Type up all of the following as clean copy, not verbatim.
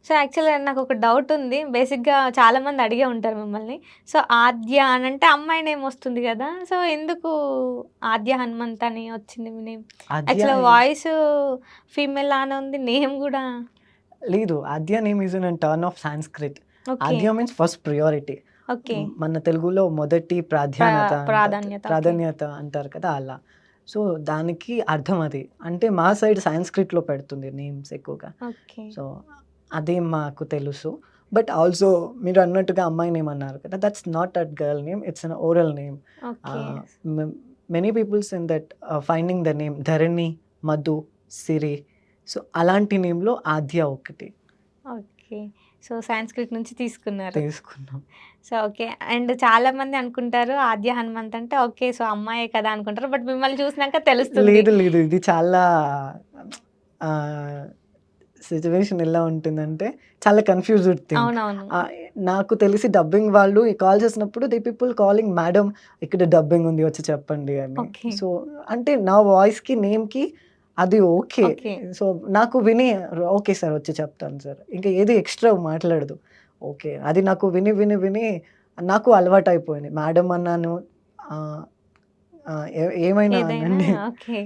So, యాక్చువల్‌గా నాకొక డౌటుంది. బేసిక్‌గా చాలామంది అడిగే ఉంటారు మిమ్మల్ని. సో, ఆద్య అనంటే అమ్మాయి నేమ్ వస్తుంది గదా! సో, ఎందుకు ఆద్య హనుమంత్ అని వచ్చింది మీ నేమ్? ఆద్య యాక్చువల్‌గా వాయిసు ఫీమేల్ లానే ఉంది. నేమ్ గూడా లేదు. Aadya name is in turn of Sanskrit. Okay. Aadya means first priority. Okay. మన తెలుగులో మొదటి ప్రాధాన్యత అంటారు. ప్రాధాన్యత. ఓకే. ప్రాధాన్యత అంటారు కదా! అలా. సో, దానికి అర్థం అది. అంటే మా సైడ్ సాంస్క్రిట్‌లో పెడుతుంది నేమ్స్ ఎక్కువగా. ఓకే. సో, అదే మాకు తెలుసు. బట్ ఆల్సో మీరన్నట్టుగా అమ్మాయి నేమ్ అన్నారు కదా! That's not that girl name. It's an oral name. Okay. Ah, me many peoples in that finding the name Dharani, Madhu, Siri. So, అలాంటి నేమ్‌లో ఆద్య ఒకటి ఓకే. సో, సాంస్క్రిట్ నుంచి తీసుకున్నారు. తీసుకున్నాం. So, okay. అండ్ చాలామంది అనుకుంటారు ఆద్య హనుమంత్ అంటే ఓకే. సో, అమ్మాయే కదా అనుకుంటారు. బట్ మిమ్మల్ని చూసినాక తెలుస్తుంది. లేదు, లేదు. ఇది చాలా ఆహ్, సిట్యుయేషన్ ఎలా ఉంటుందంటే చాలా కన్‌ఫ్యూజ్డ్ థింగ్. అవునవును. నాకు తెలిసి డబ్బింగ్ వాళ్ళు కాల్ చేసినప్పుడు పీపుల్ కాలింగ్ మేడమ్ ఇక్కడ డబ్బింగ్ ఉంది వచ్చి చెప్పండి అని. ఓకే. సో, అంటే నా వాయిస్‌కి, నేమ్‌కి అది ఓకే. ఓకే. సో, నాకు విని ఓకే సార్ వచ్చి చెప్తాను సార్. ఇంకా ఏది ఎక్స్‌ట్రా మాట్లాడదు. ఓకే. అది నాకు విని, విని, విని నాకు అలవాటయిపోయింది. మేడమ్ అన్నాను. ఆహ్, ఆహ్, ఏమైనా ఏదైనా అనండి. ఓకే.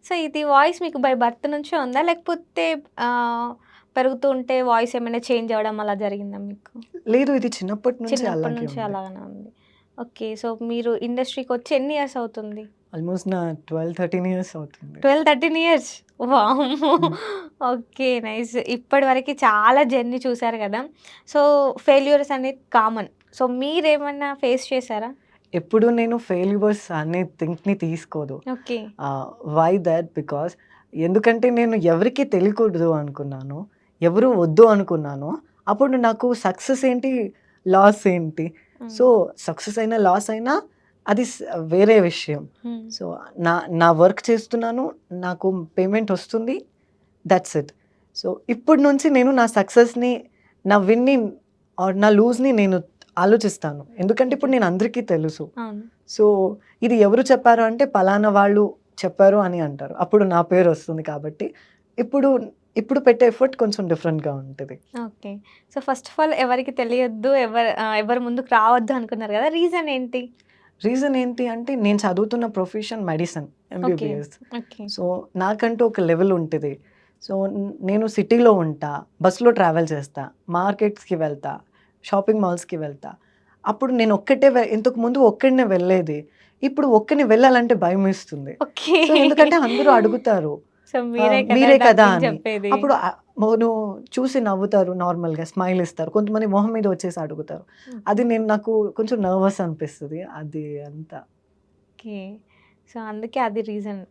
సో, ఇది వాయిస్ మీకు బై బర్త్ నుంచే ఉందా? లేకపోతే ఆహ్, పెరుగుతూ ఉంటే వాయిస్ ఏమైనా చేంజ్ అవ్వడం అలా జరిగిందా మీకు? లేదు. ఇది చిన్నప్పటి నుంచి చిన్నప్పటి అలాగే నుంచి ఉంది. అలాగనే ఉంది. ఓకే. సో, మీరు ఇండస్ట్రీకొచ్చి ఎన్ని ఇయర్స్ అవుతుంది? ఆల్‌మోస్ట్ నా 12, 13 ఇయర్స్ అవుతుంది. 12, 13 ఇయర్స్. వామ్మో! హ్మ్. ఓకే. నైస్. ఇప్పటివరకి చాలా జర్నీ చూసారు గదా! సో, ఫెయిల్యూర్స్ అనేది కామన్. సో, మీరేమన్నా ఫేస్ చేసారా? ఎప్పుడు నేను ఫెయిల్యూర్స్ అనే థింక్‌ని తీసుకోదు. ఓకే. Why that? బికాజ్ ఎందుకంటే నేను ఎవరికీ తెలియకూడదు అనుకున్నాను. ఎవరు వద్దు అనుకున్నాను. అప్పుడు నాకు సక్సెస్ ఏంటి? లాస్ ఏంటి? హ్మ్. సో, సక్సెస్ అయినా, లాస్ అయినా అది వేరే విషయం. హ్మ్. సో, నా నా వర్క్ చేస్తున్నాను. నాకు పేమెంట్ వస్తుంది. That's it. సో, ఇప్పటి నుంచి నేను నా సక్సెస్‌ని, నా విన్‌ని ఆర్ నా లూజ్‌ని నేను ఆలోచిస్తాను. ఎందుకంటే ఇప్పుడు నేను అందరికీ తెలుసు. అవును. సో, ఇది ఎవరు చెప్పారు అంటే పలానా వాళ్ళు చెప్పారు అని అంటారు. అప్పుడు నా పేరొస్తుంది కాబట్టి, ఇప్పుడు ఇప్పుడు పెట్టే ఎఫర్ట్ కొంచెం డిఫరెంట్‌గా ఉంటది. Okay. So, first of all ఎవరికీ తెలియొద్దు, ఎవరు ముందుకు రావద్దు అనుకున్నారు గదా! రీజన్ ఏంటి? రీజన్ ఏంటి అంటే నేను చదువుతున్న profession medicine okay. MBBS. Okay. So, నాకంటూ ఒక లెవెల్ ఉంటది. సో, నేను సిటీలో ఉంటా, బస్‌లో ట్రావెల్ చేస్తా, మార్కెట్స్‌కి వెళ్తా, షాపింగ్ మాల్స్‌కి వెళ్తా. అప్పుడు నేను ఒక్కటే ఇంతకుముందు ఒక్కడినే వెళ్ళేది. ఇప్పుడు ఒక్కడిని వెళ్ళాలంటే భయమేస్తుంది. ఓకే. సో, ఎందుకంటే అందరూ అడుగుతారు. సో, మీరే కదా మీరే దాని కదా గురించి అని. చెప్పేది. అప్పుడు నువ్వు చూసి నవ్వుతారు నార్మల్‌గా స్మైల్ ఇస్తారు. కొంతమంది మొహం మీద వచ్చేసి అడుగుతారు. ఓకే. అది నాకు కొంచెం నర్వస్ అనిపిస్తది. అది అంతా. ఓకే. సో, అందుకే అది రీజన్.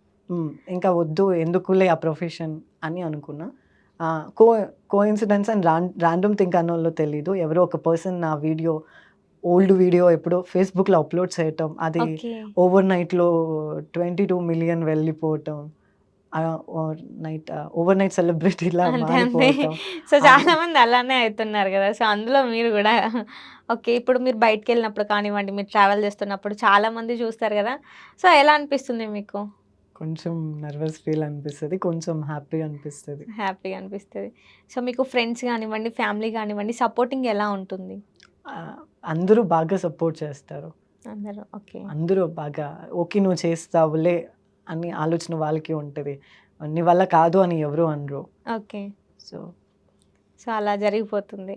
ఇంకా వద్దు ఎందుకులే ఆ ప్రొఫెషన్ అని అనుకున్నా. ఆహ్, కో కోయిన్సిడెన్స్ అండ్ రాండమ్ థింక్ అనోళ్ళో తెలీదు. ఎవరో ఒక పర్సన్ నా ఓల్డ్ వీడియో ఎప్పుడో ఫేస్‌బుక్‌లో అప్‌లోడ్ చేయటం. అది ఓకే. ఓవర్ నైట్‌లో 22 మిలియన్ వెళ్ళిపోవటం. ఓవర్ నైట్ సెలబ్రిటీలా అంతే. అంతే. మారిపోవటం. సో, అది చాలామంది అలానే అయితున్నారు గదా! సో, అందులో మీరు గూడా ఓకే. ఇప్పుడు మీరు బయటికెళ్ళినప్పుడు కానివ్వండి, మీరు ట్రావెల్ చేస్తున్నప్పుడు చాలామంది చూస్తారు గదా! సో, ఎలా అనిపిస్తుంది మీకు? కొంచెం నర్వస్ ఫీల్ అనిపిస్తది. కొంచెం హ్యాపీ అనిపిస్తది. హ్యాపీగా అనిపిస్తది. సో, మీకు ఫ్రెండ్స్ గానివ్వండి, ఫ్యామిలీ గానివ్వండి సపోర్టింగ్ ఎలా ఉంటుంది? ఆహ్, అందరూ బాగా సపోర్ట్ చేస్తారు. అందరూ ఓకే. అందరూ బాగా ఓకే. నువ్వు చేస్తావులే అని ఆలోచన వాళ్ళకి ఉంటది. నీ వల్ల కాదు అని ఎవరు అనరు. ఓకే. సో, సో, అలా జరిగిపోతుంది.